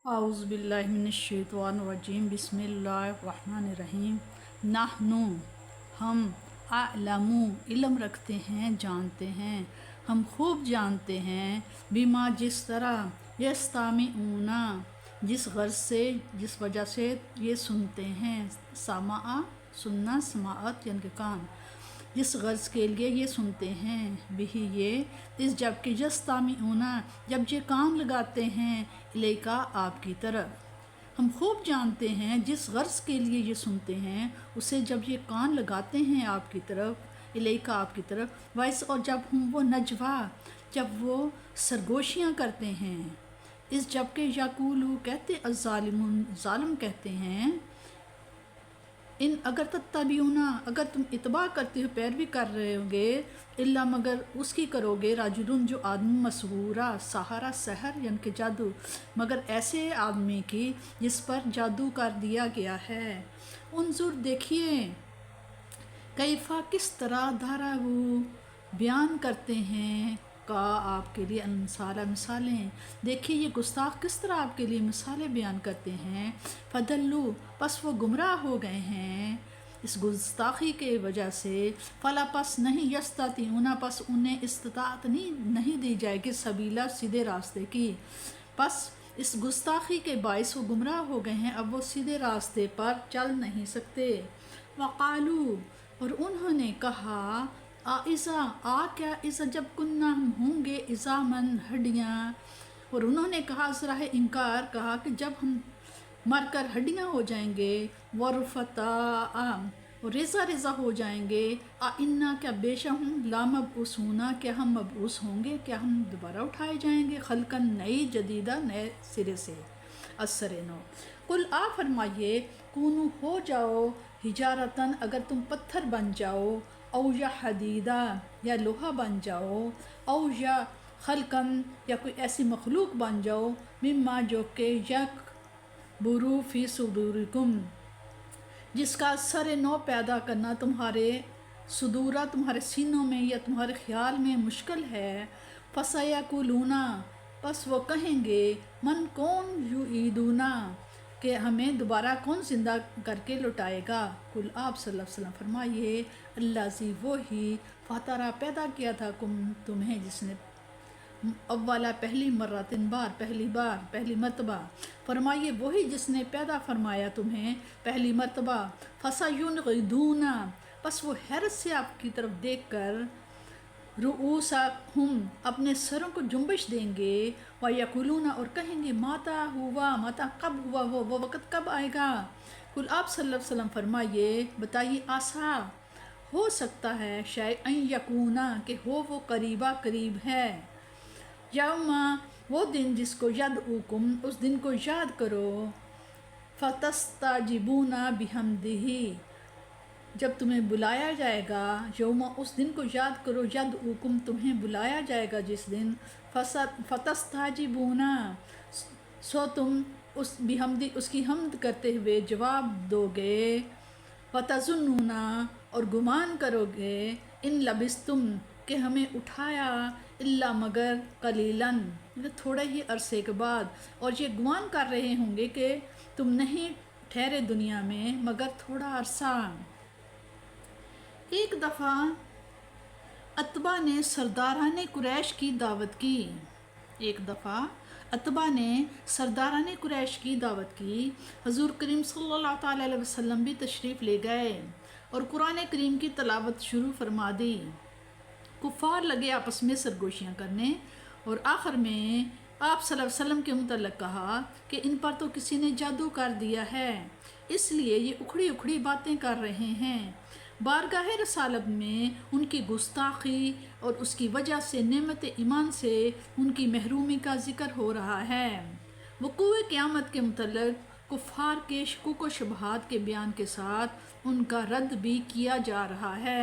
اعوذ باللہ من الشیطان الرجیم بسم اللہ الرحمن الرحیم نحنو ہم اعلم علم رکھتے ہیں جانتے ہیں ہم خوب جانتے ہیں بما جس طرح یستمعون جس غرض سے جس وجہ سے یہ سنتے ہیں سماع سننا سماعت یعنی کہ کان جس غرض کے لیے یہ سنتے ہیں بھی یہ اس جب کہ یستمعون جب یہ کام لگاتے ہیں الیکا آپ کی طرف ہم خوب جانتے ہیں جس غرض کے لیے یہ سنتے ہیں اسے جب یہ کان لگاتے ہیں آپ کی طرف الیکا آپ کی طرف ویس اور جب ہم وہ نجوا جب وہ سرگوشیاں کرتے ہیں اس جب کہ یقولو کہتے الظالمون ظالم کہتے ہیں ان اگر تتبعونا اگر تم اتباع کرتے ہو پیروی کر رہے ہوں گے الا مگر اس کی کرو گے راجلن جو آدمی مسحورا سحرا سحر یعنی کہ جادو مگر ایسے آدمی کی جس پر جادو کر دیا گیا ہے انظر دیکھیے کیفا کس طرح دھارا وہ بیان کرتے ہیں کا آپ کے لیے انصارہ مثالیں دیکھیے یہ گستاخ کس طرح آپ کے لیے مثالیں بیان کرتے ہیں فدلو پس وہ گمراہ ہو گئے ہیں اس گستاخی کے وجہ سے فلا پس نہیں یستطیعون پس انہیں استطاعت نہیں دی جائے گی سبیلا سیدھے راستے کی پس اس گستاخی کے باعث وہ گمراہ ہو گئے ہیں اب وہ سیدھے راستے پر چل نہیں سکتے وقالو اور انہوں نے کہا کیا ایسا جب کننا ہم ہوں گے ازامن ہڈیاں اور انہوں نے کہا ذرا انکار کہا کہ جب ہم مر کر ہڈیاں ہو جائیں گے ورفتا اور ریزہ ریزہ ہو جائیں گے انا کیا بے شک ہم لامبعوث ہونا کیا ہم مبعوث ہوں گے کیا ہم دوبارہ اٹھائے جائیں گے خلقن نئی جدیدہ نئے سرے سے اثر نو قل آپ فرمائیے کونو ہو جاؤ حجارتن اگر تم پتھر بن جاؤ او یا حدیدہ یا لوہا بن جاؤ او یا خلقن یا کوئی ایسی مخلوق بن جاؤ مما جو کہ یک برو فی صدورکم جس کا سر نو پیدا کرنا تمہارے صدورہ تمہارے سینوں میں یا تمہارے خیال میں مشکل ہے فسیقولون پس وہ کہیں گے من کون یعیدونا کہ ہمیں دوبارہ کون زندہ کر کے لٹائے گا کل آپ صلی اللہ علیہ وسلم فرمائیے اللہ زی وہی فاترہ پیدا کیا تھا تمہیں جس نے اولا پہلی مرتن پہلی مرتبہ فرمائیے وہی جس نے پیدا فرمایا تمہیں پہلی مرتبہ فسینغضون پس وہ حیرت سے آپ کی طرف دیکھ کر رؤوسہم اپنے سروں کو جنبش دیں گے ویقولون اور کہیں گے ماتا کب ہوا وہ وقت کب آئے گا کل آپ صلی اللہ علیہ وسلم فرمائیے بتائیے آسا ہو سکتا ہے شاید ان یکونا کہ ہو وہ قریب ہے یوم وہ دن جس کو یدعوکم اس دن کو یاد کرو فتستجیبون بحمدہ جب تمہیں بلایا جائے گا یوم اس دن کو یاد کرو یدعوکم تمہیں بلایا جائے گا جس دن فتستجیبون سو تم اس بحمدی اس کی حمد کرتے ہوئے جواب دو گے وتظنون اور گمان کرو گے ان لبستم کہ ہمیں اٹھایا الا مگر قلیلاً تھوڑے ہی عرصے کے بعد اور یہ گمان کر رہے ہوں گے کہ تم نہیں ٹھہرے دنیا میں مگر تھوڑا عرصہ ایک دفعہ عتبہ نے سرداران قریش کی دعوت کی حضور کریم صلی اللہ تعالی علیہ وسلم بھی تشریف لے گئے اور قرآن کریم کی تلاوت شروع فرما دی کفار لگے آپس میں سرگوشیاں کرنے اور آخر میں آپ صلی اللہ علیہ وسلم کے متعلق کہا کہ ان پر تو کسی نے جادو کر دیا ہے اس لیے یہ اکھڑی باتیں کر رہے ہیں بارگاہ رسالت میں ان کی گستاخی اور اس کی وجہ سے نعمت ایمان سے ان کی محرومی کا ذکر ہو رہا ہے وقوع قیامت کے متعلق کفار کے شکوک و شبہات کے بیان کے ساتھ ان کا رد بھی کیا جا رہا ہے